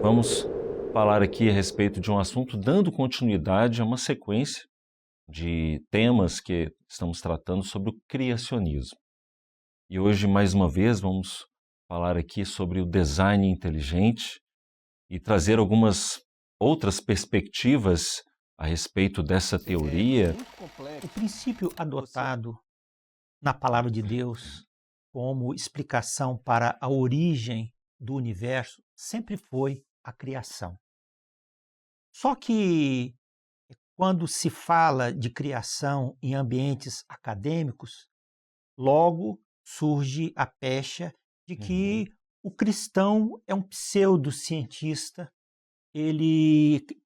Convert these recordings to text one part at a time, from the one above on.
Vamos falar aqui a respeito de um assunto dando continuidade a uma sequência de temas que estamos tratando sobre o criacionismo. E hoje, mais uma vez, vamos falar aqui sobre o design inteligente e trazer algumas outras perspectivas a respeito dessa teoria. O princípio adotado na palavra de Deus como explicação para a origem do universo sempre foi a criação. Só que quando se fala de criação em ambientes acadêmicos, logo surge a pecha de que o cristão é um pseudocientista,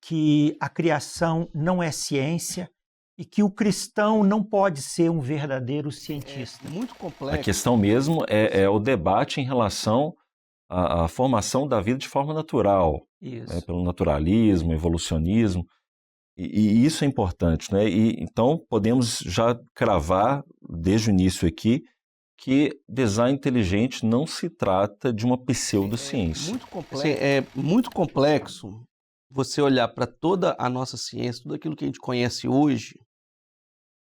que a criação não é ciência e que o cristão não pode ser um verdadeiro cientista. Muito A complexo. questão mesmo é o debate em relação à formação da vida de forma natural, Isso. pelo naturalismo, evolucionismo, e isso é importante, né? E então podemos já cravar desde o início aqui que design inteligente não se trata de uma pseudociência. Muito complexo. É muito complexo você olhar para toda a nossa ciência, tudo aquilo que a gente conhece hoje,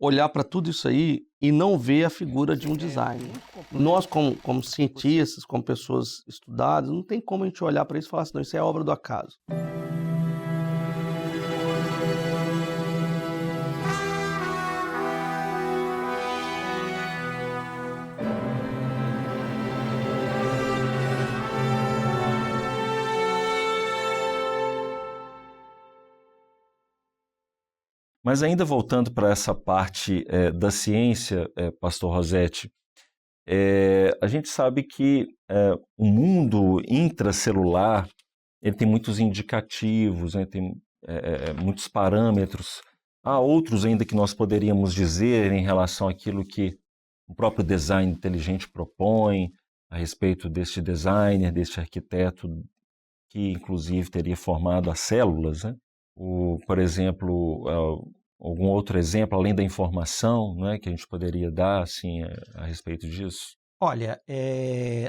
olhar para tudo isso aí e não ver a figura de um designer. Nós, como cientistas, como pessoas estudadas, não tem como a gente olhar para isso e falar assim, não, isso é obra do acaso. Mas ainda voltando para essa parte da ciência, Pastor Rossetti, a gente sabe que o mundo intracelular ele tem muitos indicativos, né, tem muitos parâmetros. Há outros ainda que nós poderíamos dizer em relação àquilo que o próprio design inteligente propõe, a respeito deste designer, deste arquiteto, que inclusive teria formado as células, né? Por exemplo, algum outro exemplo, além da informação, né, que a gente poderia dar assim, a respeito disso? Olha,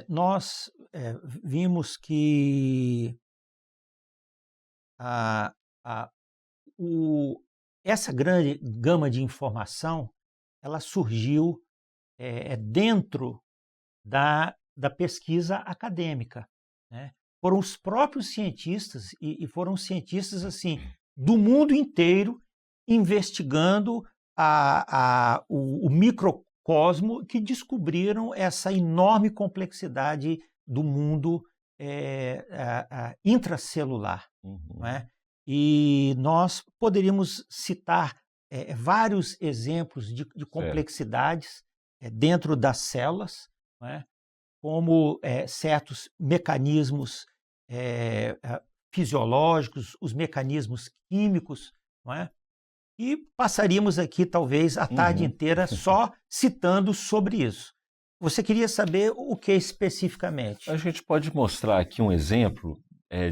nós vimos que a, a, essa grande gama de informação ela surgiu dentro da pesquisa acadêmica, né? Foram os próprios cientistas, e foram cientistas assim do mundo inteiro investigando o microcosmo que descobriram essa enorme complexidade do mundo intracelular. Não é? E nós poderíamos citar vários exemplos de complexidades dentro das células, não é? Como certos mecanismos fisiológicos, os mecanismos químicos, não é? E passaríamos aqui talvez a tarde inteira só citando sobre isso. Você queria saber o que especificamente? A gente pode mostrar aqui um exemplo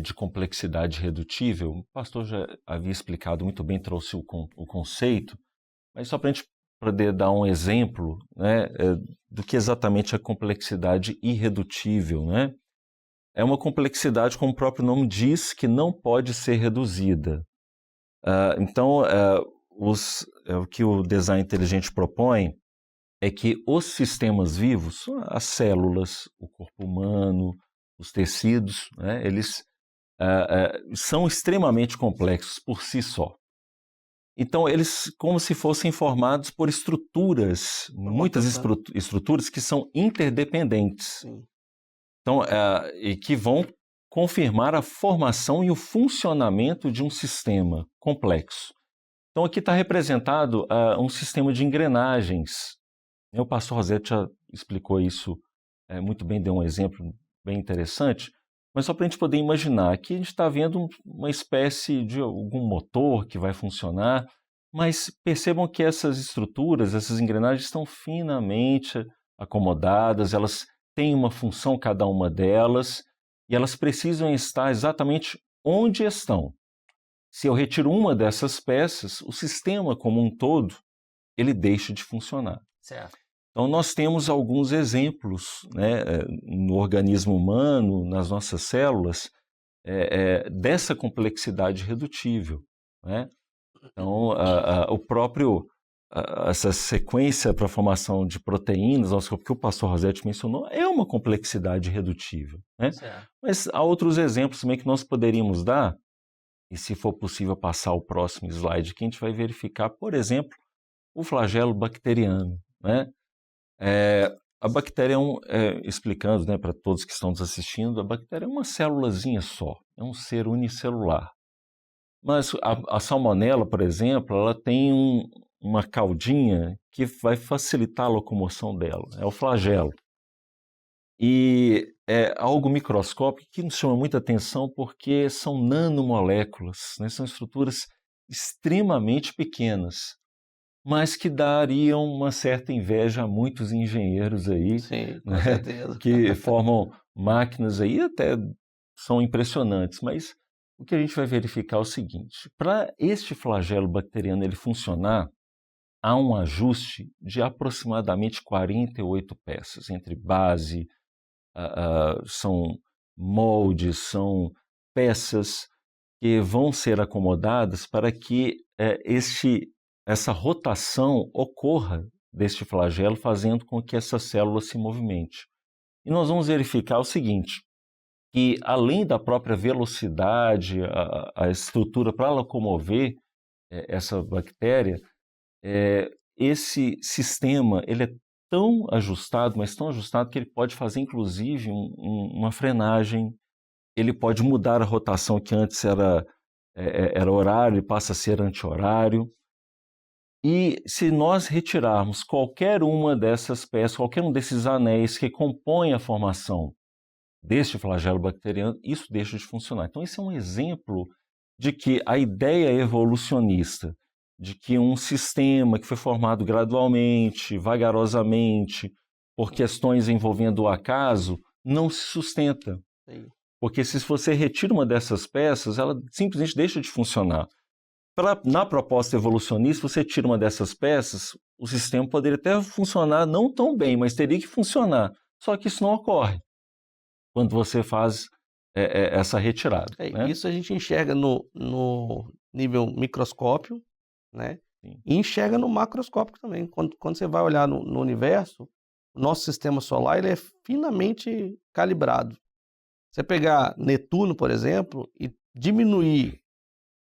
de complexidade redutível. O pastor já havia explicado muito bem, trouxe o conceito, mas só para a gente poder dar um exemplo, né, do que exatamente é complexidade irredutível, né? É uma complexidade, como o próprio nome diz, que não pode ser reduzida. Então, o que o design inteligente propõe é que os sistemas vivos, as células, o corpo humano, os tecidos, né, eles são extremamente complexos por si só. Então, eles como se fossem formados por estruturas, muitas estruturas que são interdependentes. Sim. Então, e que vão confirmar a formação e o funcionamento de um sistema complexo. Então, aqui está representado um sistema de engrenagens. O pastor Rossetti já explicou isso muito bem, deu um exemplo bem interessante, mas só para a gente poder imaginar, aqui a gente está vendo uma espécie de algum motor que vai funcionar, mas percebam que essas estruturas, essas engrenagens estão finamente acomodadas, elas têm uma função cada uma delas, e elas precisam estar exatamente onde estão. Se eu retiro uma dessas peças, o sistema como um todo, ele deixa de funcionar. Certo. Então, nós temos alguns exemplos, né, no organismo humano, nas nossas células, dessa complexidade redutível, né? Então, essa sequência para a formação de proteínas, que o pastor Rossetti mencionou, é uma complexidade redutível, né? Mas há outros exemplos também que nós poderíamos dar, e se for possível passar o próximo slide, que a gente vai verificar, por exemplo, o flagelo bacteriano, né? A bactéria explicando, né, para todos que estão nos assistindo, a bactéria é uma célulazinha só, é um ser unicelular. Mas a salmonela, por exemplo, ela tem uma caudinha que vai facilitar a locomoção dela, é o flagelo. E é algo microscópico que nos chama muita atenção porque são nanomoléculas, né? São estruturas extremamente pequenas, mas que dariam uma certa inveja a muitos engenheiros aí, Sim, com né? certeza. Que formam máquinas aí, até são impressionantes, mas o que a gente vai verificar é o seguinte: para este flagelo bacteriano ele funcionar, há um ajuste de aproximadamente 48 peças, entre base, são moldes, são peças que vão ser acomodadas para que essa rotação ocorra deste flagelo, fazendo com que essa célula se movimente. E nós vamos verificar o seguinte, que além da própria velocidade, a estrutura para locomover essa bactéria, esse sistema ele é tão ajustado, mas tão ajustado que ele pode fazer inclusive uma frenagem, ele pode mudar a rotação que antes era horário e passa a ser anti-horário. E se nós retirarmos qualquer uma dessas peças, qualquer um desses anéis que compõem a formação deste flagelo bacteriano, isso deixa de funcionar. Então, esse é um exemplo de que a ideia evolucionista, de que um sistema que foi formado gradualmente, vagarosamente, por questões envolvendo o acaso, não se sustenta. Sim. Porque se você retira uma dessas peças, ela simplesmente deixa de funcionar. Na proposta evolucionista, você tira uma dessas peças, o sistema poderia até funcionar não tão bem, mas teria que funcionar. Só que isso não ocorre quando você faz essa retirada. Né? Isso a gente enxerga no nível microscópio, né? Sim. E enxerga no macroscópio também. Quando você vai olhar no universo, o nosso sistema solar ele é finamente calibrado. Você pegar Netuno, por exemplo, e diminuir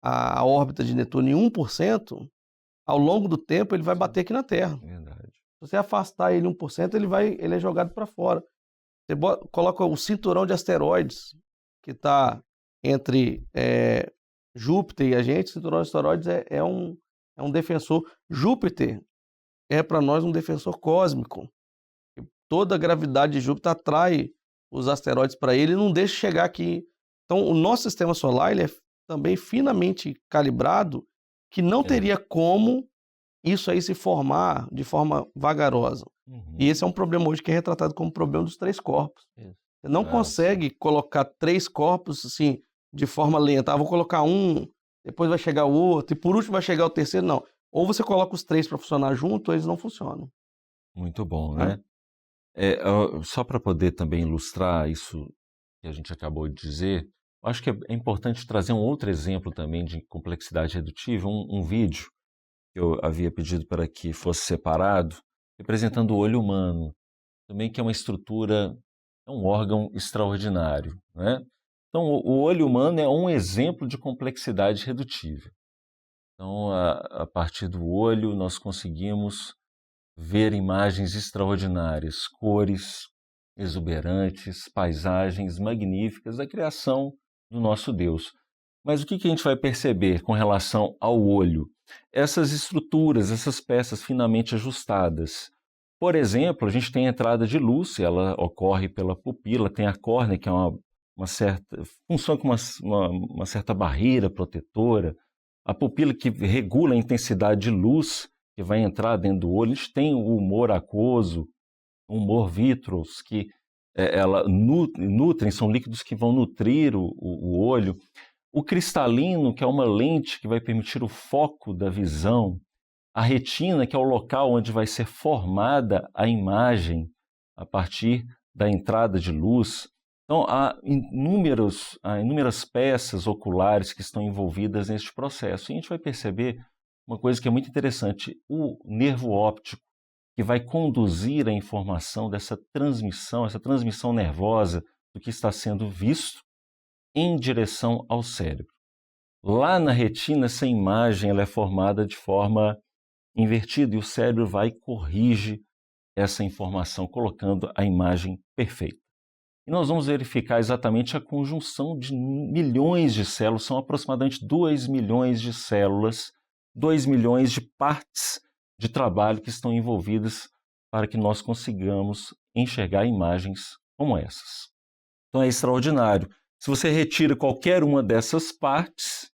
a órbita de Netuno em 1%, ao longo do tempo ele vai bater aqui na Terra. Verdade. Se você afastar ele 1%, ele é jogado para fora. Você coloca o cinturão de asteroides, que está entre Júpiter e a gente. O cinturão de asteroides é um defensor. Júpiter é para nós um defensor cósmico. Toda a gravidade de Júpiter atrai os asteroides para ele e não deixa chegar aqui. Então, o nosso sistema solar ele é também finamente calibrado, que não teria como isso aí se formar de forma vagarosa. Uhum. E esse é um problema hoje que é retratado como problema dos 3 corpos. Você não consegue colocar 3 corpos assim, de forma lenta. Vou colocar um, depois vai chegar o outro, e por último vai chegar o terceiro. Não. Ou você coloca os 3 para funcionar junto, ou eles não funcionam. Muito bom, né? Só para poder também ilustrar isso que a gente acabou de dizer, acho que é importante trazer um outro exemplo também de complexidade redutível, um vídeo que eu havia pedido para que fosse separado, representando o olho humano, também que é uma estrutura, é um órgão extraordinário, né? Então, o olho humano é um exemplo de complexidade redutível. Então, a partir do olho, nós conseguimos ver imagens extraordinárias, cores exuberantes, paisagens magníficas da criação do nosso Deus. Mas o que a gente vai perceber com relação ao olho? Essas estruturas, essas peças finamente ajustadas. Por exemplo, a gente tem a entrada de luz, ela ocorre pela pupila, tem a córnea, que é uma certa, funciona como uma certa barreira protetora. A pupila que regula a intensidade de luz que vai entrar dentro do olho. A gente tem o humor aquoso, o humor vitreous, que ela nutrem, são líquidos que vão nutrir o olho. O cristalino, que é uma lente que vai permitir o foco da visão. A retina, que é o local onde vai ser formada a imagem a partir da entrada de luz. Então, há inúmeras peças oculares que estão envolvidas neste processo. E a gente vai perceber uma coisa que é muito interessante. O nervo óptico, que vai conduzir a informação dessa transmissão, essa transmissão nervosa do que está sendo visto em direção ao cérebro. Lá na retina, essa imagem ela é formada de forma invertida e o cérebro vai e corrige essa informação, colocando a imagem perfeita. E nós vamos verificar exatamente a conjunção de milhões de células, são aproximadamente 2 milhões de células, 2 milhões de partes de trabalho que estão envolvidas para que nós consigamos enxergar imagens como essas. Então é extraordinário. Se você retira qualquer uma dessas partes,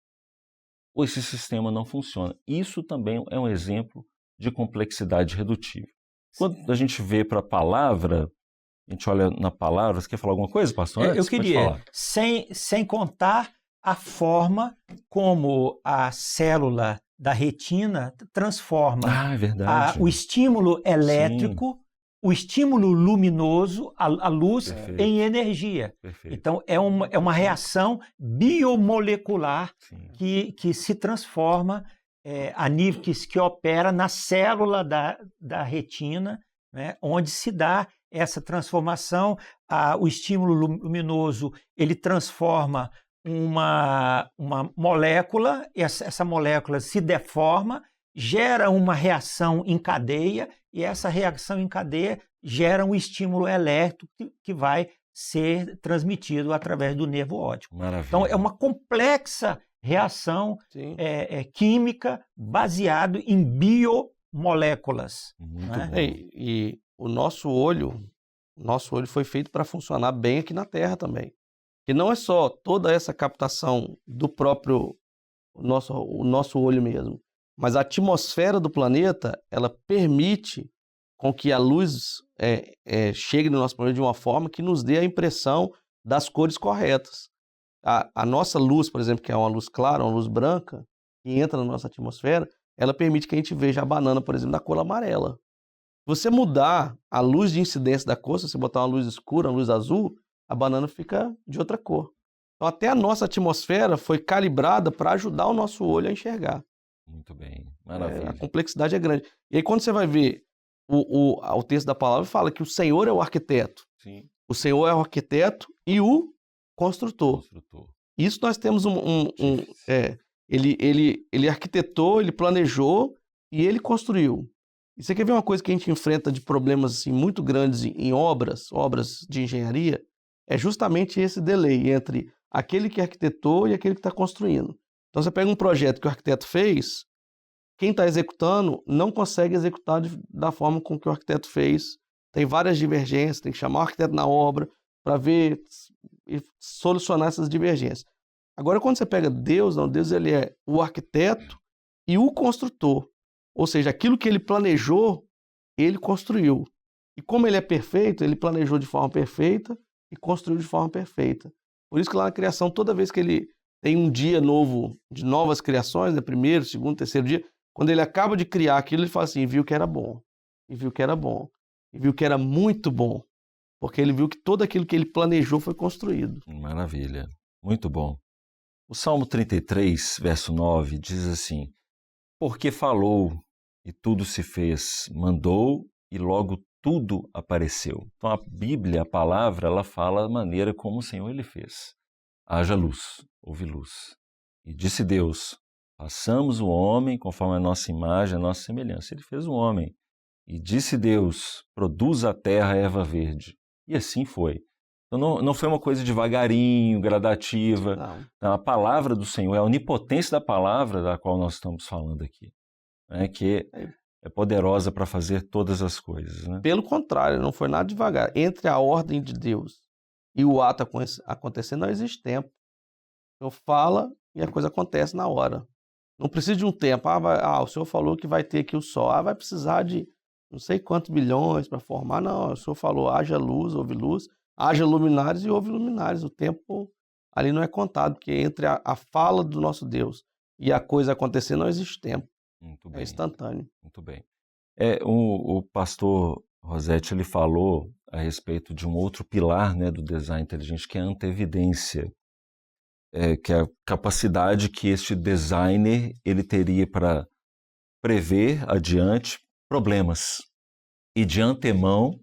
esse sistema não funciona. Isso também é um exemplo de complexidade redutível. Quando a gente vê para a palavra, a gente olha na palavra, você quer falar alguma coisa, pastor? Eu queria, sem contar a forma como a célula da retina transforma é verdade. o estímulo elétrico, sim, o estímulo luminoso, a luz, perfeito, em energia. Perfeito. Então, é uma reação biomolecular que se transforma a nível que opera na célula da retina, né, onde se dá essa transformação. O estímulo luminoso, ele transforma uma molécula, essa molécula se deforma, gera uma reação em cadeia, e essa reação em cadeia gera um estímulo elétrico que vai ser transmitido através do nervo óptico. Maravilha. Então, é uma complexa reação química baseada em biomoléculas. Muito bom. E o nosso olho foi feito para funcionar bem aqui na Terra também. Que não é só toda essa captação do próprio o nosso olho mesmo, mas a atmosfera do planeta, ela permite com que a luz chegue no nosso planeta de uma forma que nos dê a impressão das cores corretas. A nossa luz, por exemplo, que é uma luz clara, uma luz branca, que entra na nossa atmosfera, ela permite que a gente veja a banana, por exemplo, da cor amarela. Se você mudar a luz de incidência da cor, se você botar uma luz escura, uma luz azul, a banana fica de outra cor. Então, até a nossa atmosfera foi calibrada para ajudar o nosso olho a enxergar. Muito bem, maravilha. A complexidade é grande. E aí, quando você vai ver o texto da palavra, fala que o Senhor é o arquiteto. Sim. O Senhor é o arquiteto e o construtor. Isso nós temos ele arquitetou, ele planejou e ele construiu. E você quer ver uma coisa que a gente enfrenta de problemas assim, muito grandes em obras de engenharia? É justamente esse delay entre aquele que arquitetou e aquele que está construindo. Então você pega um projeto que o arquiteto fez, quem está executando não consegue executar da forma com que o arquiteto fez. Tem várias divergências, tem que chamar o arquiteto na obra para ver e solucionar essas divergências. Agora, quando você pega Deus, não, Deus ele é o arquiteto e o construtor. Ou seja, aquilo que ele planejou, ele construiu. E como ele é perfeito, ele planejou de forma perfeita e construiu de forma perfeita. Por isso que lá na criação, toda vez que ele tem um dia novo, de novas criações, né, primeiro, segundo, terceiro dia, quando ele acaba de criar aquilo, ele fala assim, viu que era bom, e viu que era bom, e viu que era muito bom, porque ele viu que tudo aquilo que ele planejou foi construído. Maravilha, muito bom. O Salmo 33, verso 9, diz assim, porque falou e tudo se fez, mandou e logo tudo apareceu. Então a Bíblia, a palavra, ela fala a maneira como o Senhor ele fez. Haja luz, houve luz. E disse Deus, façamos o homem conforme a nossa imagem, a nossa semelhança. Ele fez o homem. E disse Deus, produza a terra erva verde. E assim foi. Então não foi uma coisa devagarinho, gradativa. Não. A palavra do Senhor, a onipotência da palavra da qual nós estamos falando aqui, né, que é poderosa para fazer todas as coisas. Né? Pelo contrário, não foi nada devagar. Entre a ordem de Deus e o ato acontecendo, não existe tempo. O Senhor fala e a coisa acontece na hora. Não precisa de um tempo. O Senhor falou que vai ter aqui o sol. Vai precisar de não sei quantos bilhões para formar. Não, o Senhor falou, haja luz, houve luz. Haja luminares e houve luminares. O tempo ali não é contado, porque entre a fala do nosso Deus e a coisa acontecer não existe tempo. Muito bem. É instantâneo. Muito bem. O pastor Rossetti, ele falou a respeito de um outro pilar, né, do design inteligente, que é a antevidência, que é a capacidade que este designer ele teria para prever adiante problemas e, de antemão,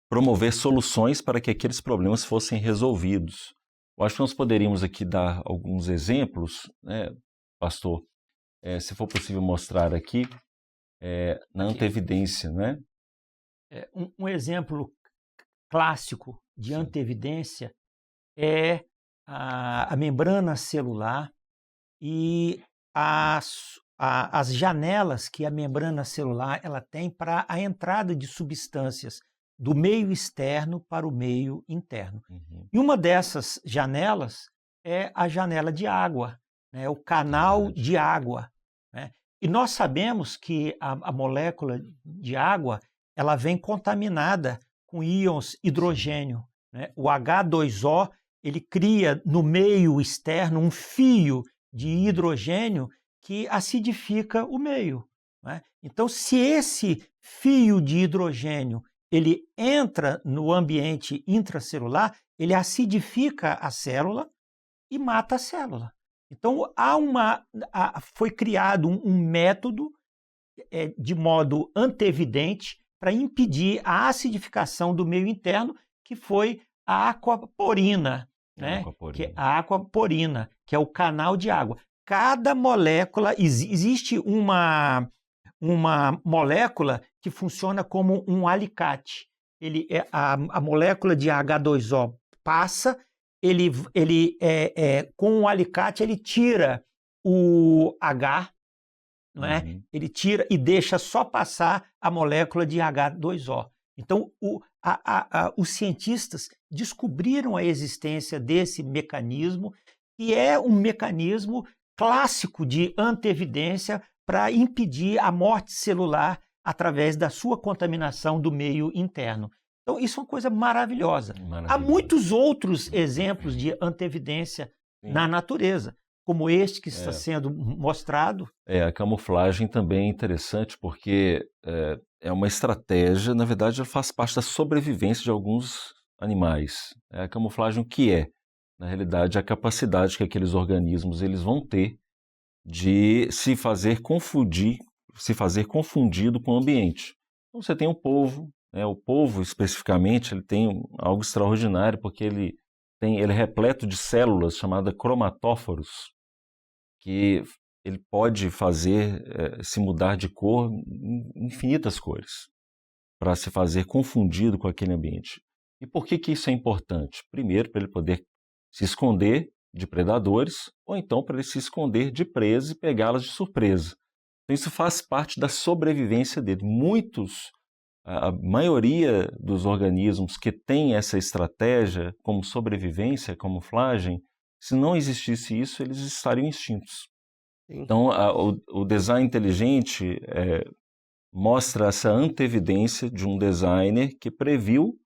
promover soluções para que aqueles problemas fossem resolvidos. Eu acho que nós poderíamos aqui dar alguns exemplos, né, pastor, se for possível mostrar aqui, na antevidência, né? Um exemplo clássico de Sim. antevidência é a membrana celular e as janelas que a membrana celular ela tem para a entrada de substâncias do meio externo para o meio interno. Uhum. E uma dessas janelas é a janela de água, né, o canal Verdade. de água, né? E nós sabemos que a molécula de água ela vem contaminada com íons hidrogênio, né? O H2O ele cria no meio externo um fio de hidrogênio que acidifica o meio, né? Então, se esse fio de hidrogênio ele entra no ambiente intracelular, ele acidifica a célula e mata a célula. Então, foi criado um método de modo antevidente para impedir a acidificação do meio interno, que foi a aquaporina, né? Que é a aquaporina, que é o canal de água. Cada molécula, existe uma molécula que funciona como um alicate. A molécula de H2O passa, com o alicate ele tira o H, não é? Uhum. Ele tira e deixa só passar a molécula de H2O. Então, os cientistas descobriram a existência desse mecanismo, que é um mecanismo clássico de antevidência para impedir a morte celular através da sua contaminação do meio interno. Então, isso é uma coisa maravilhosa. Há muitos outros exemplos de antevidência na natureza, como este que está sendo mostrado. A camuflagem também é interessante porque é uma estratégia, na verdade, ela faz parte da sobrevivência de alguns animais. A camuflagem o que é? Na realidade, a capacidade que aqueles organismos eles vão ter de se fazer confundido com o ambiente. Então, você tem o polvo, o polvo especificamente, ele tem algo extraordinário porque ele é repleto de células chamadas cromatóforos, que ele pode fazer se mudar de cor em infinitas cores, para se fazer confundido com aquele ambiente. E por que isso é importante? Primeiro, para ele poder se esconder de predadores, ou então para ele se esconder de presas e pegá-las de surpresa. Então isso faz parte da sobrevivência dele. A maioria dos organismos que tem essa estratégia como sobrevivência, camuflagem, se não existisse isso, eles estariam extintos. Sim. Então, o design inteligente mostra essa antevidência de um designer que previu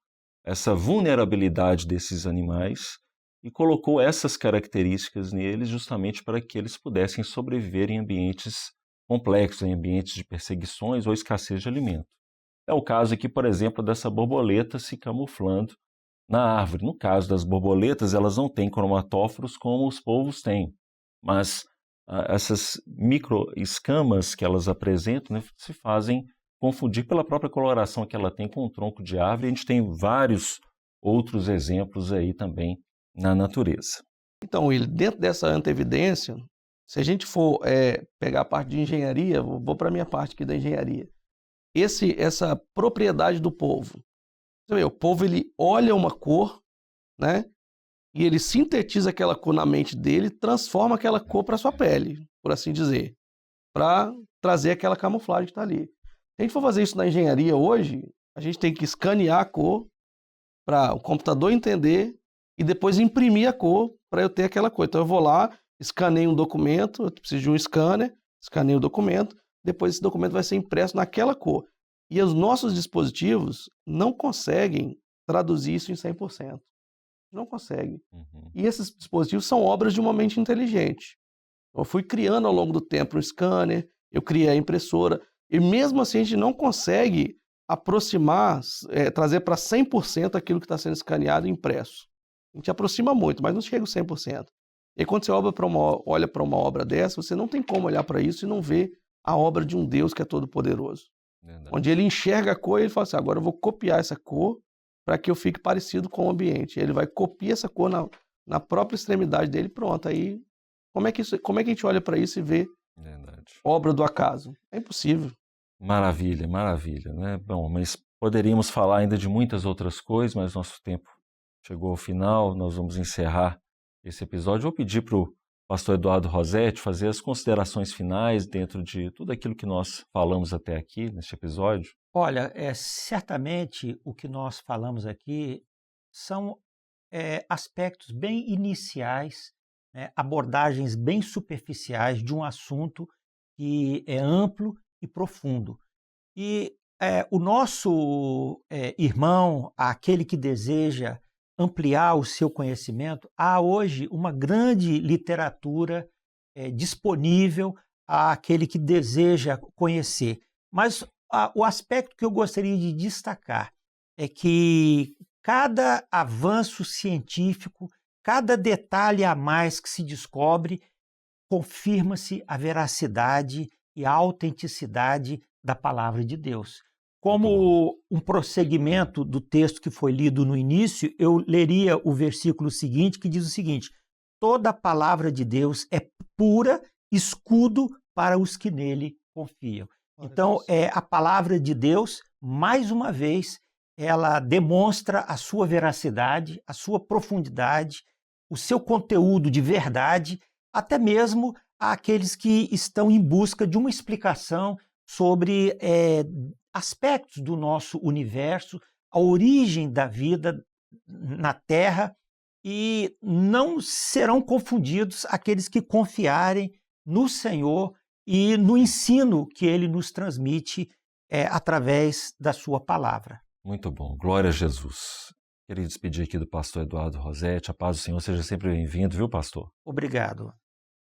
essa vulnerabilidade desses animais e colocou essas características neles justamente para que eles pudessem sobreviver em ambientes complexos, em ambientes de perseguições ou escassez de alimento. É o caso aqui, por exemplo, dessa borboleta se camuflando na árvore. No caso das borboletas, elas não têm cromatóforos como os polvos têm, mas essas microescamas que elas apresentam, né, se fazem confundir pela própria coloração que ela tem com o tronco de árvore. A gente tem vários outros exemplos aí também na natureza. Então, Will, dentro dessa antevidência, se a gente for pegar a parte de engenharia, vou para a minha parte aqui da engenharia. Essa propriedade do polvo. Você vê, o polvo ele olha uma cor, né? E ele sintetiza aquela cor na mente dele, transforma aquela cor para sua pele, por assim dizer, para trazer aquela camuflagem que está ali. Se a gente for fazer isso na engenharia hoje, a gente tem que escanear a cor para o computador entender e depois imprimir a cor para eu ter aquela cor. Então eu vou lá, escaneio um documento, eu preciso de um scanner, escaneio o documento, depois esse documento vai ser impresso naquela cor. E os nossos dispositivos não conseguem traduzir isso em 100%. Não conseguem. Uhum. E esses dispositivos são obras de uma mente inteligente. Eu fui criando ao longo do tempo um scanner, eu criei a impressora, e mesmo assim a gente não consegue aproximar, trazer para 100% aquilo que está sendo escaneado e impresso. A gente aproxima muito, mas não chega a 100%. E aí, quando você olha para uma obra dessa, você não tem como olhar para isso e não ver a obra de um Deus que é todo-poderoso. Onde ele enxerga a cor e ele fala assim, agora eu vou copiar essa cor para que eu fique parecido com o ambiente. Ele vai copiar essa cor na própria extremidade dele, pronto. Aí, como é que a gente olha para isso e vê obra do acaso? É impossível. Maravilha, maravilha, né? Bom, mas poderíamos falar ainda de muitas outras coisas, mas nosso tempo chegou ao final, nós vamos encerrar esse episódio. Vou pedir para o pastor Eduardo Rosetti fazer as considerações finais dentro de tudo aquilo que nós falamos até aqui neste episódio. Olha, certamente o que nós falamos aqui são aspectos bem iniciais, né, abordagens bem superficiais de um assunto que é amplo e profundo. E o nosso irmão, aquele que deseja ampliar o seu conhecimento, há hoje uma grande literatura disponível àquele que deseja conhecer. Mas o aspecto que eu gostaria de destacar é que cada avanço científico, cada detalhe a mais que se descobre, confirma-se a veracidade e a autenticidade da palavra de Deus. Como um prosseguimento do texto que foi lido no início, eu leria o versículo seguinte, que diz o seguinte: toda a palavra de Deus é pura escudo para os que nele confiam. Então, a palavra de Deus, mais uma vez, ela demonstra a sua veracidade, a sua profundidade, o seu conteúdo de verdade, até mesmo àqueles que estão em busca de uma explicação sobre aspectos do nosso universo, a origem da vida na Terra, e não serão confundidos aqueles que confiarem no Senhor e no ensino que Ele nos transmite através da sua palavra. Muito bom, glória a Jesus. Queria despedir aqui do pastor Eduardo Rosetti. A paz do Senhor seja sempre bem-vindo, viu, pastor? Obrigado.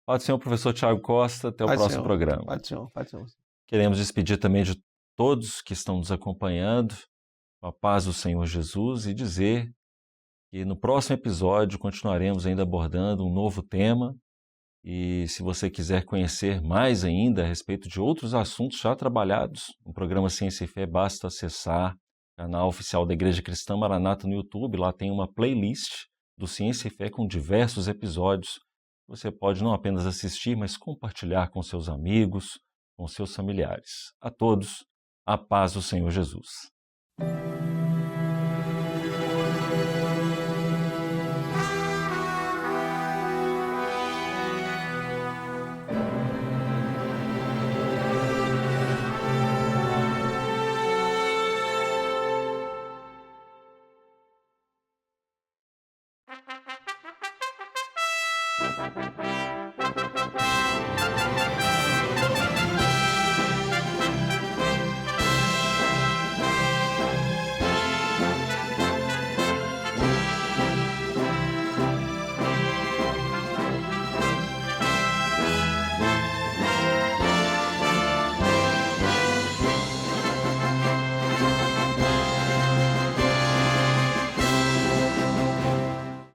Paz do Senhor, professor Tiago Costa. Até o próximo programa. Paz do Senhor, paz do Senhor. Queremos despedir também de todos que estão nos acompanhando, com a paz do Senhor Jesus, e dizer que no próximo episódio continuaremos ainda abordando um novo tema. E se você quiser conhecer mais ainda a respeito de outros assuntos já trabalhados no programa Ciência e Fé, basta acessar o canal oficial da Igreja Cristã Maranata no YouTube. Lá tem uma playlist do Ciência e Fé com diversos episódios. Você pode não apenas assistir, mas compartilhar com seus amigos, com seus familiares. A todos, a paz do Senhor Jesus.